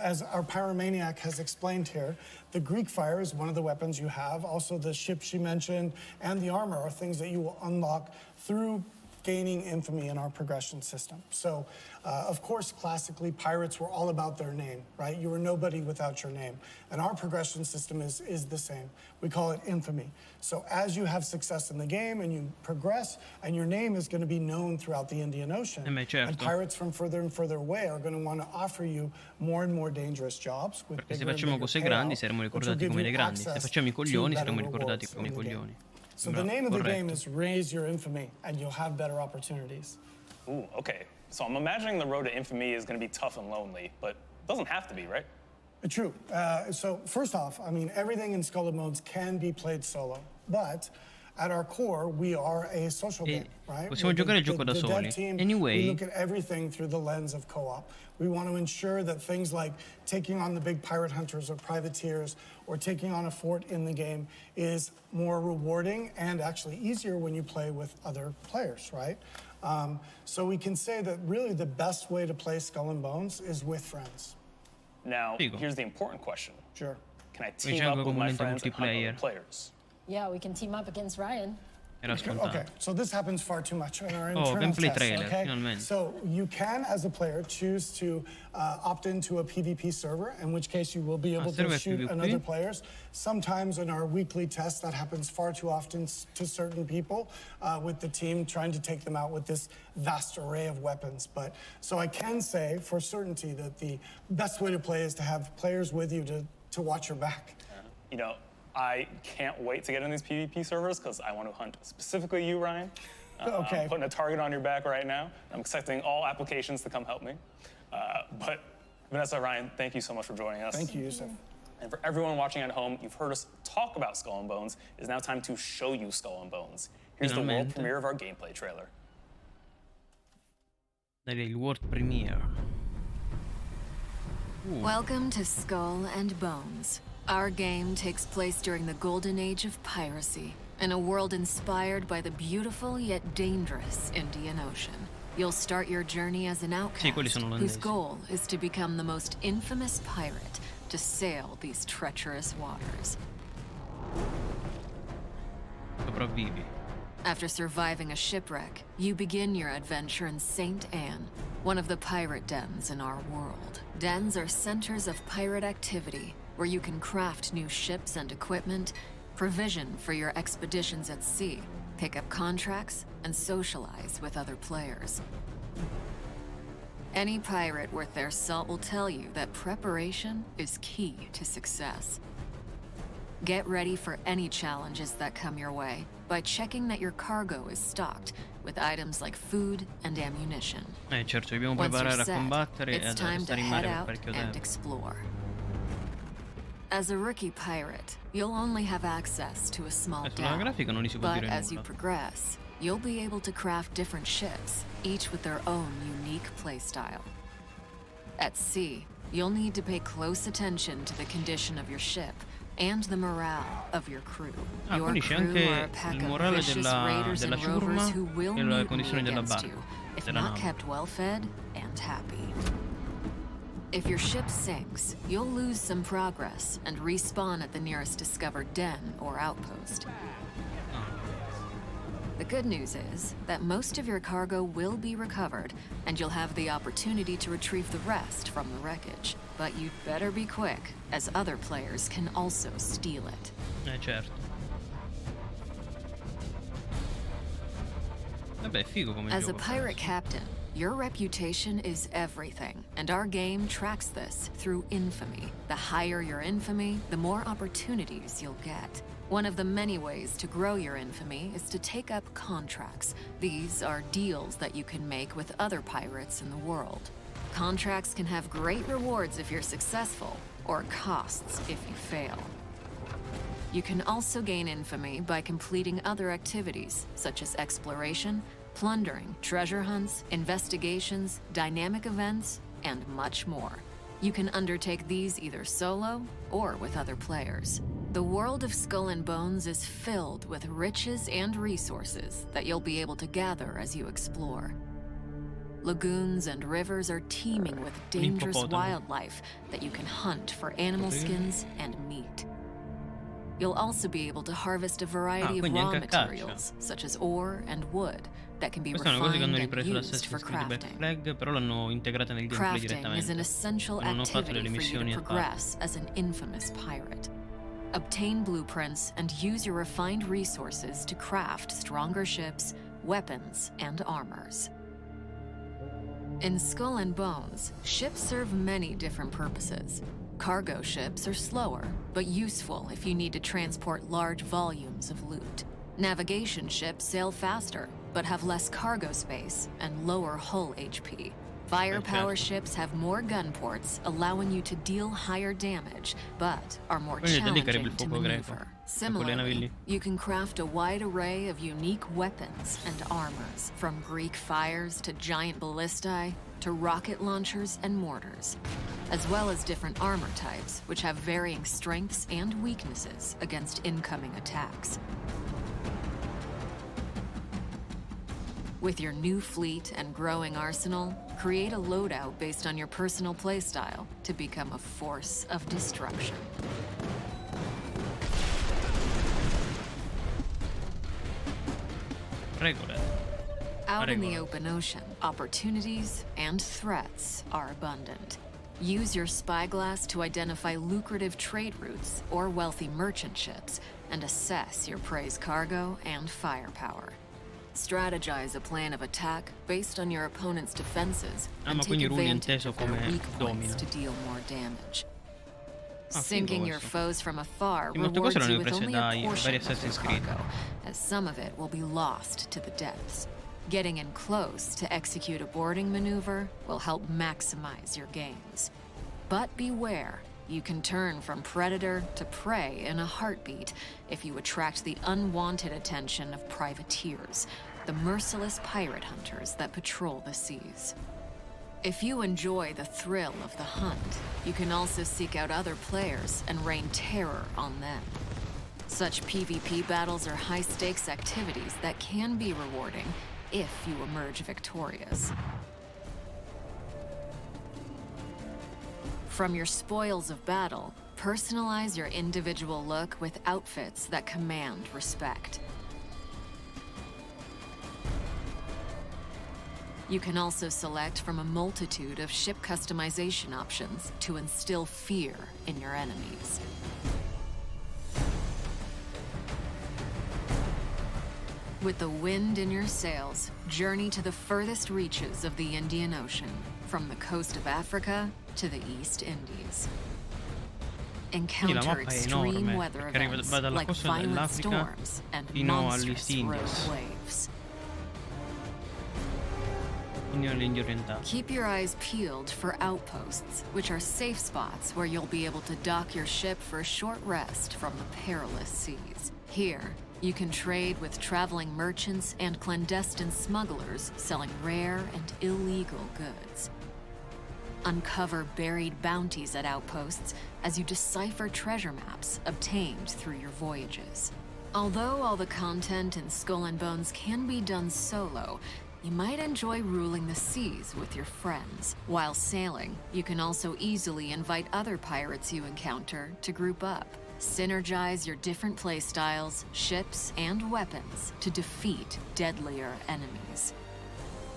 as our pyromaniac has explained here, the Greek fire is one of the weapons you have. Also, the ships she mentioned and the armor are things that you will unlock through gaining infamy in our progression system. So, of course, classically, pirates were all about their name, right? You were nobody without your name. And our progression system is the same. We call it infamy. So as you have success in the game and you progress, and your name is going to be known throughout the Indian Ocean, and pirates from further and further away are going to want to offer you more and more dangerous jobs. Perché se facciamo cose grandi saremo ricordati come le grandi, se facciamo i coglioni saremo ricordati come i coglioni. So the name of the game is Raise Your Infamy, and you'll have better opportunities. Ooh, okay. So I'm imagining the road to infamy is going to be tough and lonely, but it doesn't have to be, right? True. So first off, I mean, everything in Skull and Bones can be played solo, but at our core, we are a social game, right? Possiamo giocare il gioco da soli. Anyway, we look at everything through the lens of co-op. We want to ensure that things like taking on the big pirate hunters or privateers or taking on a fort in the game is more rewarding and actually easier when you play with other players, right? So we can say that really the best way to play Skull and Bones is with friends. Now, here's the important question. Sure. Can I Qui c'è team up anche with my componente friends and hunt other multiplayer. players? Yeah, we can team up against Ryan. Era scontato. Okay, so this happens far too much in our Oh, internal gameplay tests, trailer, okay? finalmente. So you can, as a player, choose to opt into a PvP server, in which case you will be able to server shoot PvP? another players. Sometimes in our weekly tests, that happens far too often to certain people with the team trying to take them out with this vast array of weapons. But so I can say for certainty that the best way to play is to have players with you to watch your back. You know, I can't wait to get in these PvP servers because I want to hunt specifically you, Ryan. Okay. I'm putting a target on your back right now. I'm expecting all applications to come help me. But Vanessa, Ryan, thank you so much for joining us. Thank you, Yusuf. And for everyone watching at home, you've heard us talk about Skull and Bones. It's now time to show you Skull and Bones. Here's the world premiere of our gameplay trailer. Il world premiere. Welcome to Skull and Bones. Our game takes place during the golden age of piracy, in a world inspired by the beautiful yet dangerous Indian Ocean. You'll start your journey as an outcast whose goal is to become the most infamous pirate to sail these treacherous waters. Sopravvivi. After surviving a shipwreck, you begin your adventure in St. Anne, one of the pirate dens in our world. Dens are centers of pirate activity, where you can craft new ships and equipment, provision for your expeditions at sea, pick up contracts, and socialize with other players. Any pirate worth their salt will tell you that preparation is key to success. Get ready for any challenges that come your way by checking that your cargo is stocked with items like food and ammunition. Certo, dobbiamo Once you're preparare a set, combattere e it's ad time to stare in head mare per out parecchio and tempo. explore. As a rookie pirate, you'll only have access to a small Sulla dhow, grafica non gli si può but dire as you nulla. progress, you'll be able to craft different ships, each with their own unique playstyle. At sea, you'll need to pay close attention to the condition of your ship and the morale of your crew. Your Quindi c'è crew are a anche pack il of morale vicious raiders della and rovers ciurma who will e le mutiny condizioni della against barca, you if della not nave. kept well fed and happy. If your ship sinks, you'll lose some progress and respawn at the nearest discovered den or outpost. The good news is that most of your cargo will be recovered, and you'll have the opportunity to retrieve the rest from the wreckage. But you'd better be quick, as other players can also steal it. Certo. Vabbè, figo come As a gioco. pirate captain, your reputation is everything, and our game tracks this through infamy. The higher your infamy, the more opportunities you'll get. One of the many ways to grow your infamy is to take up contracts. These are deals that you can make with other pirates in the world. Contracts can have great rewards if you're successful, or costs if you fail. You can also gain infamy by completing other activities, such as exploration, plundering, treasure hunts, investigations, dynamic events, and much more. You can undertake these either solo or with other players. The world of Skull and Bones is filled with riches and resources that you'll be able to gather as you explore. Lagoons and rivers are teeming with dangerous wildlife that you can hunt for animal skins and meat. You'll also be able to harvest a variety of quindi raw anche a caccia. materials, such as ore and wood, that can be Questa è una cosa che hanno refined and ripreso da used for Assassin's Creed Black crafting. Flag, però l'hanno integrata nel gameplay Crafting is direttamente. an essential Non hanno fatto activity delle for you missioni to a parte. progress as an infamous pirate. Obtain blueprints and use your refined resources to craft stronger ships, weapons, and armors. In Skull and Bones, ships serve many different purposes. Cargo ships are slower, but useful if you need to transport large volumes of loot. Navigation ships sail faster, but have less cargo space and lower hull HP. Firepower ships have more gun ports, allowing you to deal higher damage, but are more Quindi da lì che arriva challenging il to fuoco greco. maneuver. Da quelle navi lì. Similarly, you can craft a wide array of unique weapons and armors, from Greek fires to giant ballistae to rocket launchers and mortars, as well as different armor types, which have varying strengths and weaknesses against incoming attacks. With your new fleet and growing arsenal, create a loadout based on your personal playstyle to become a force of destruction. Regole. Out in the open ocean, opportunities and threats are abundant. Use your spyglass to identify lucrative trade routes or wealthy merchant ships and assess your prey's cargo and firepower. Strategize a plan of attack based on your opponent's defenses and take advantage of their weak points to deal more damage. Sinking your foes from afar rewards you with only a portion of their cargo, as some of it will be lost to the depths. Getting in close to execute a boarding maneuver will help maximize your gains. But beware, you can turn from predator to prey in a heartbeat if you attract the unwanted attention of privateers, the merciless pirate hunters that patrol the seas. If you enjoy the thrill of the hunt, you can also seek out other players and rain terror on them. Such PvP battles are high-stakes activities that can be rewarding if you emerge victorious. From your spoils of battle, personalize your individual look with outfits that command respect. You can also select from a multitude of ship customization options to instill fear in your enemies. With the wind in your sails, journey to the furthest reaches of the Indian Ocean, from the coast of Africa to the East Indies. Encounter extreme weather events like violent storms and monstrous rogue waves. Keep your eyes peeled for outposts, which are safe spots where you'll be able to dock your ship for a short rest from the perilous seas. Here, you can trade with traveling merchants and clandestine smugglers selling rare and illegal goods. Uncover buried bounties at outposts as you decipher treasure maps obtained through your voyages. Although all the content in Skull and Bones can be done solo, you might enjoy ruling the seas with your friends. While sailing, you can also easily invite other pirates you encounter to group up. Synergize your different playstyles, ships, and weapons to defeat deadlier enemies.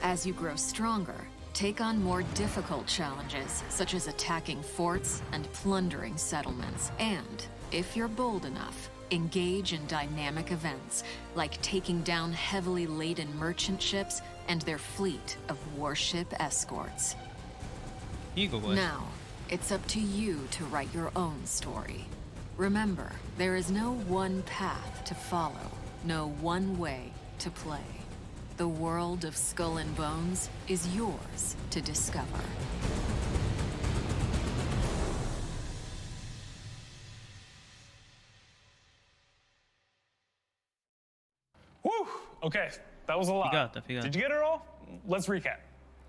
As you grow stronger, take on more difficult challenges, such as attacking forts and plundering settlements. And, if you're bold enough, engage in dynamic events, like taking down heavily laden merchant ships and their fleet of warship escorts. Now, it's up to you to write your own story. Remember, there is no one path to follow, no one way to play. The world of Skull and Bones is yours to discover. Whew! Okay, that was a lot. Did you get it all? Let's recap.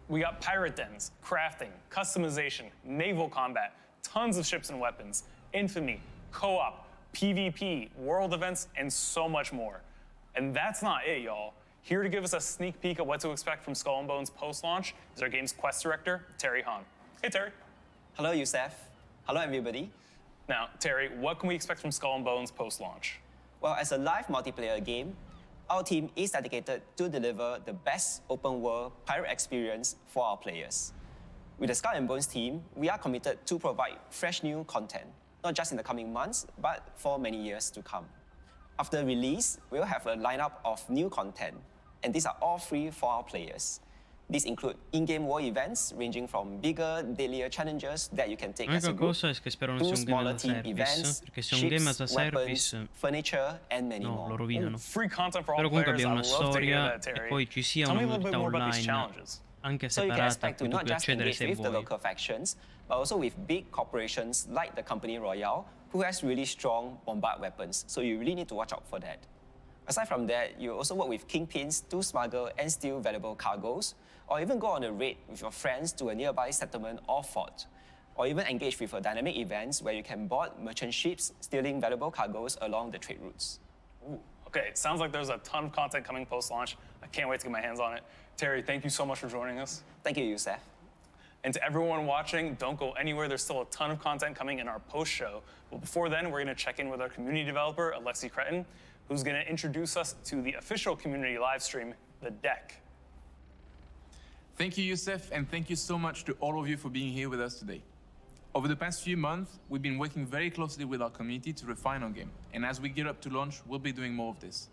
We got pirate dens, crafting, customization, naval combat, tons of ships and weapons, infamy, co-op, PvP, world events, and so much more. And that's not it, y'all. Here to give us a sneak peek at what to expect from Skull and Bones post-launch is our game's quest director, Terry Hahn. Hey, Terry. Hello, Youssef. Hello, everybody. Now, Terry, what can we expect from Skull and Bones post-launch? Well, as a live multiplayer game, our team is dedicated to deliver the best open-world pirate experience for our players. With the Skull and Bones team, we are committed to provide fresh new content, not just in the coming months, but for many years to come. After release, we'll have a lineup of new content, and these are all free for our players. These include in-game war events ranging from bigger, deadlier challenges that you can take as a group, to smaller team events, ships, weapons, furniture, and many more. Free content for all Però comunque players. abbiamo I una love to hear storia that, Terry. e poi ci sia Tell me a una little bit modalità more about these online challenges. anche So you can separata a expect to cui tu not puoi just accedere engage se with the vuoi. local factions, but also with big corporations like the company Royale, who has really strong bombard weapons, so you really need to watch out for that. Aside from that, you also work with kingpins to smuggle and steal valuable cargoes, or even go on a raid with your friends to a nearby settlement or fort, or even engage with dynamic events where you can board merchant ships stealing valuable cargoes along the trade routes. Ooh, okay, it sounds like there's a ton of content coming post-launch. I can't wait to get my hands on it. Terry, thank you so much for joining us. Thank you, Youssef. And to everyone watching, don't go anywhere. There's still a ton of content coming in our post-show. But before then, we're going to check in with our community developer, Alexi Cretin. who's going to introduce us to the official community live stream, The Deck. Thank you, Youssef, and thank you so much to all of you for being here with us today. Over the past few months, we've been working very closely with our community to refine our game, and as we get up to launch, we'll be doing more of this.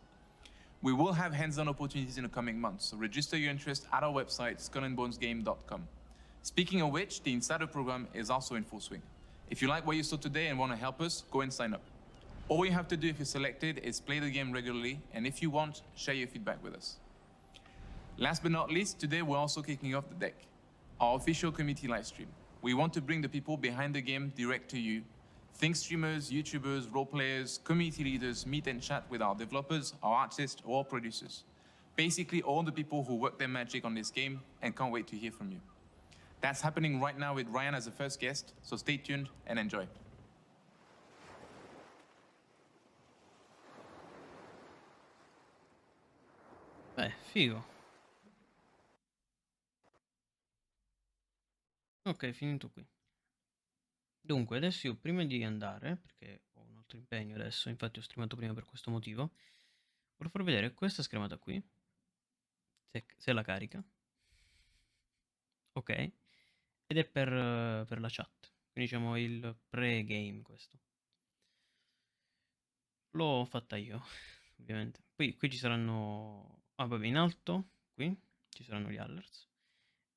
We will have hands-on opportunities in the coming months, so register your interest at our website, skullandbonesgame.com. Speaking of which, the Insider program is also in full swing. If you like what you saw today and want to help us, go and sign up. All you have to do if you're selected is play the game regularly, and if you want, share your feedback with us. Last but not least, today we're also kicking off The Deck, our official community live stream. We want to bring the people behind the game direct to you. Think streamers, YouTubers, role players, community leaders, meet and chat with our developers, our artists, or producers. Basically all the people who work their magic on this game and can't wait to hear from you. That's happening right now with Ryan as the first guest, so stay tuned and enjoy. Beh, figo. Ok, finito qui. Dunque, adesso io prima di andare, perché ho un altro impegno adesso, infatti ho streamato prima per questo motivo, voglio far vedere questa schermata qui, se la carica. Ok, ed è per la chat, quindi diciamo il pre-game questo. L'ho fatta io, ovviamente. Poi qui ci saranno, vabbè, in alto, qui ci saranno gli alerts.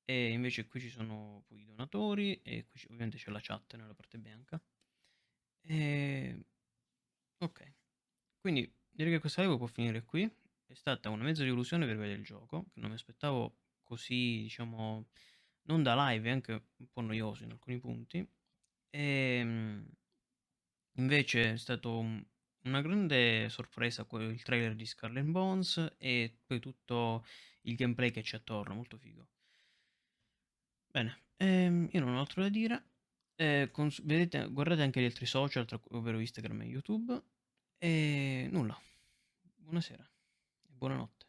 E invece qui ci sono poi i donatori e qui ovviamente c'è la chat nella parte bianca. Ok, quindi direi che questa live può finire qui. È stata una mezza delusione per vedere il gioco, che non mi aspettavo così, diciamo, non da live, è anche un po' noioso in alcuni punti. Invece è stato una grande sorpresa il trailer di Skull and Bones e poi tutto il gameplay che c'è attorno, molto figo. Bene, io non ho altro da dire. Vedete, guardate anche gli altri social, ovvero Instagram e YouTube. E nulla. Buonasera e buonanotte.